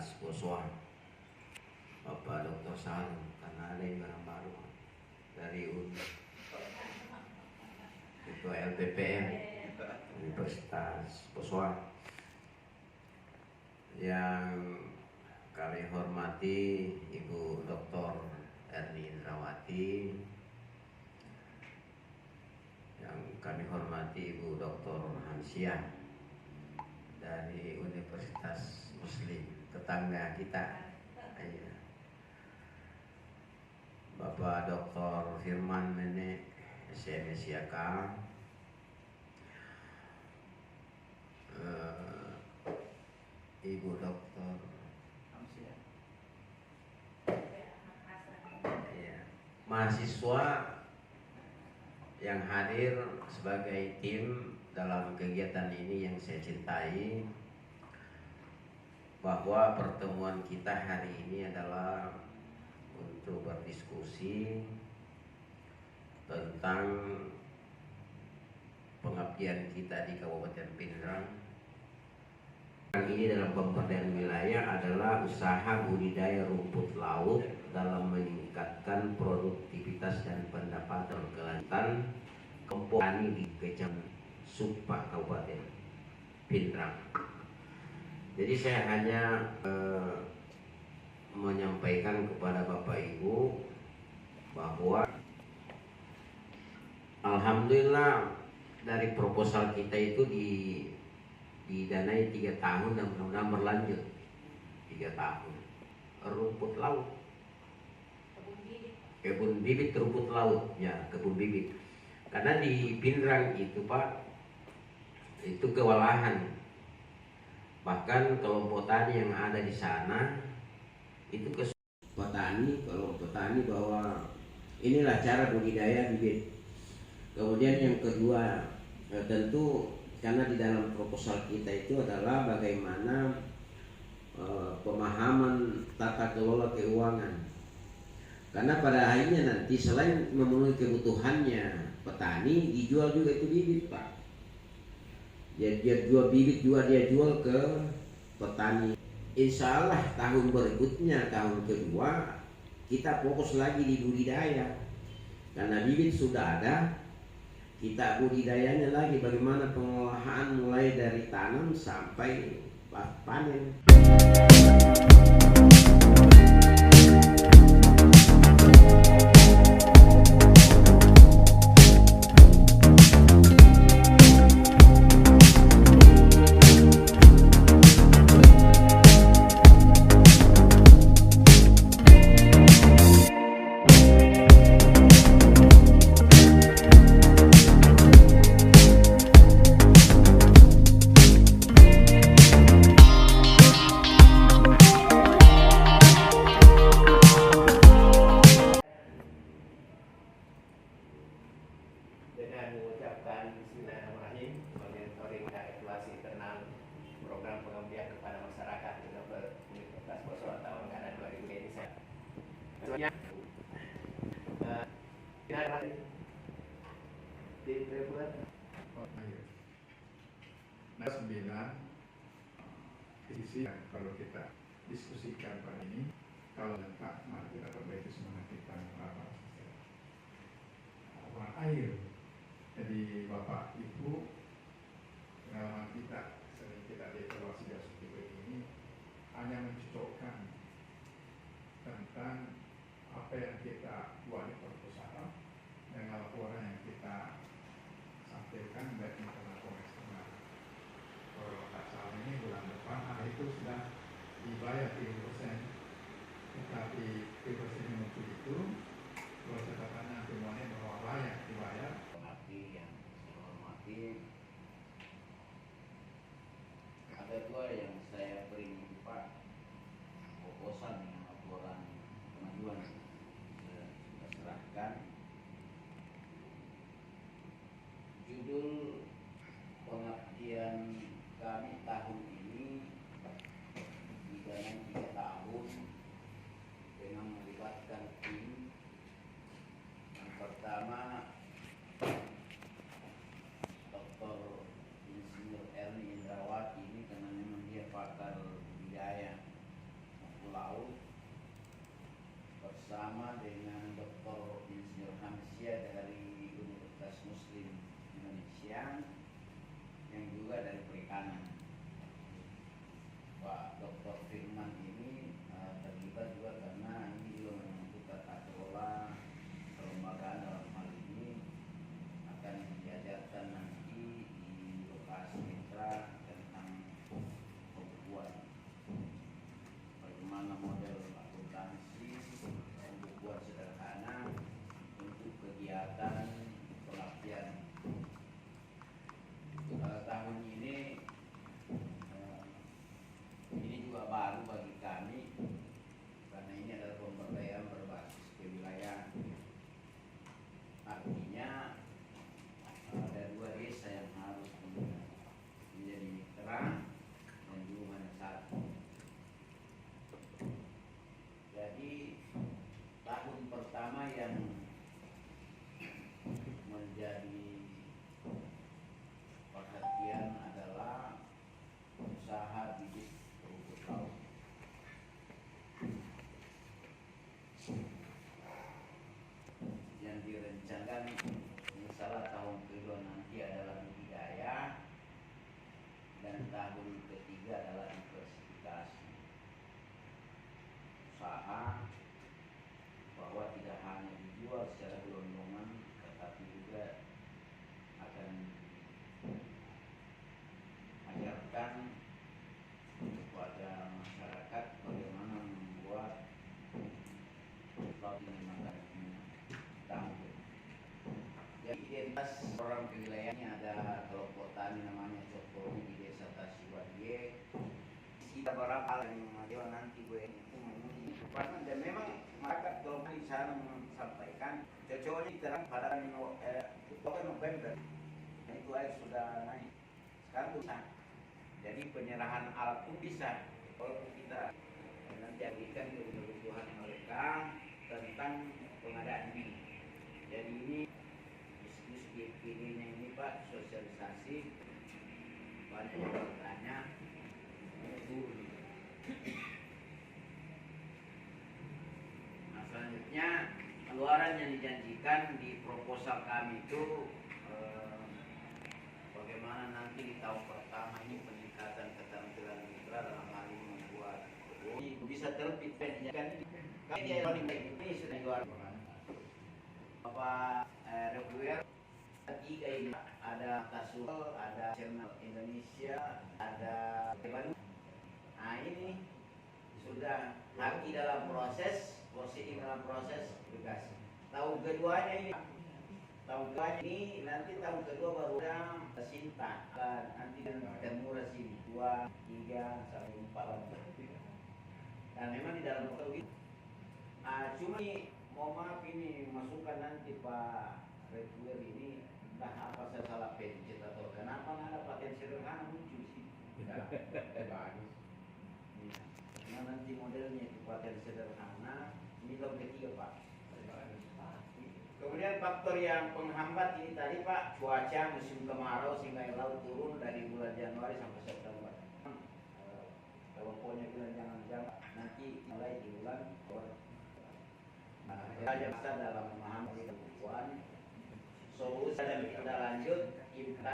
Universitas Boswa, Bapak Dr. Salim, karena ada yang baru dari Ketua LPPM Universitas Boswa. Yang kami hormati Ibu Dr. Erni Indrawati, yang kami hormati Ibu Dr. Hamsiah dari Universitas Muslim tetangga kita, Bapak Dr. Firman Mene SMSIK, Ibu Dr. mahasiswa yang hadir sebagai tim dalam kegiatan ini yang saya cintai, bahwa pertemuan kita hari ini adalah untuk berdiskusi tentang pengabdian kita di Kabupaten Pindrang. Ini dalam pemberdayaan wilayah adalah usaha budidaya rumput laut dalam meningkatkan produktivitas dan pendapatan kelanjutan kelompok tani di Kecamatan Supa Kabupaten Pindrang. Jadi saya hanya menyampaikan kepada Bapak Ibu bahwa alhamdulillah dari proposal kita itu didanai 3 tahun dan mudah-mudahan berlanjut 3 tahun. Rumput laut, kebun bibit rumput laut, ya kebun bibit. Karena di Pindrang itu Pak, itu kewalahan. Bahkan kelompok tani yang ada di sana itu petani, kalau petani bahwa inilah cara budidaya bibit. Kemudian yang kedua, tentu karena di dalam proposal kita itu adalah bagaimana pemahaman tata kelola keuangan. Karena pada akhirnya nanti selain memenuhi kebutuhannya petani, dijual juga itu bibit Pak. Dia jual bibit juga, dia jual ke petani. Insya Allah tahun berikutnya, tahun kedua, kita fokus lagi di budidaya. Karena bibit sudah ada, kita budidayanya lagi, bagaimana pengolahan mulai dari tanam sampai panen. Dengan mengucapkan Bismillahirrahmanirrahim, monitoring dan evaluasi internal program pengabdian kepada masyarakat Universitas Boswa tahun anggaran 2020 ini saya isi kalau kita diskusikan pada ini, kalau lengkap mari kita perbaiki semangat kita air. Jadi Bapak Ibu, pengalaman kita sering kita evaluasi dari seperti ini hanya mencocokkan tentang apa yang kita buat di proposal dengan laporan yang kita sampaikan baik internal maupun eksternal. Kalau tak salah ini bulan depan itu sudah dibayar 30%, tetapi 30% yang muncul itu kalau catatannya semuanya bahwa layak dibayar. Pengabdi yang saya hormati, ada 2 yang saya beri Pak proposal dengan laporan kemajuan sudah serahkan. Judul pengabdian kami tahun ini didanai 3 tahun dengan melibatkan tim. Yang pertama Dr. Insinyur Erni Indrawati, ini karena memang dia pakar budidaya bersama dengan Dr. Insinyur Hamzah dari Universitas Muslim Indonesia yang juga dari perikanan. Pak Dr. Firman ini terlibat juga karena ini juga menyangkut tata kelola kelembagaan dalam hal ini akan diajarkan nanti di lokasi mitra tentang pembukuan, bagaimana model akuntansi, pembukuan sederhana untuk kegiatan pengabdian. Tahun ini juga baru bagi kami karena ini adalah pemberdayaan berbasis kewilayahan. Artinya ada 2 desa yang harus menjadi mitra dan juga mana satu. Jadi tahun pertama yang menjadi perhatian adalah usaha bibit rumput laut. Yang direncanakan misalnya tahun kedua nanti adalah budidaya dan tahun ketiga adalah diversifikasi usaha, bahwa tidak hanya dijual secara gelondongan tetapi juga akan ajarkan kepada masyarakat bagaimana membuat laut ini makanannya tangguh. Jadi identitas orang kewilayahannya ada kelompok tani namanya Cokori di desa Tasiwadie. Kita beberapa hal yang memadil nanti gue itu menguji karena dan memang masyarakat kalau di sana menyampaikan cocoknya terang pada November dan itu air sudah naik sekarang bisa. Jadi penyerahan alat pun bisa kalau kita nanti berikan kebutuhan mereka tentang pengadaan ini. Jadi ini bisnis GPD-nya ini Pak, sosialisasi banyak bertanya turun. Nah selanjutnya keluaran yang dijanjikan di proposal kami itu bagaimana nanti di tahun pertama ini peningkatan keterampilan mitra dalam hal ini membuat bisa terbit penjagaan ini sudah luar Bapak Reguler 3 ini ada Kasul, ada Channel Indonesia, ada Bandung. Nah ini sudah lagi dalam proses publikasi. Tahun keduanya ini nanti tahun kedua baru ada Sinta nanti Temura sini 2, 3 sampai 4 dan memang di dalam foto itu cuma nih mau maaf ini masukan nanti Pak Reguler ini entah apa saya salah pencet atau kenapa nggak ada paten sederhana muncul sih. Bagus. Nah nanti modelnya itu paten sederhana ini tahun ketiga Pak. Kemudian faktor yang penghambat ini tadi Pak, cuaca musim kemarau sehingga air laut turun dari bulan Januari sampai September. Kalau pokoknya bulan jangan nanti mulai di bulan Oktober. Nah, saya dalam memahami kebutuhan solusi dan kita lanjut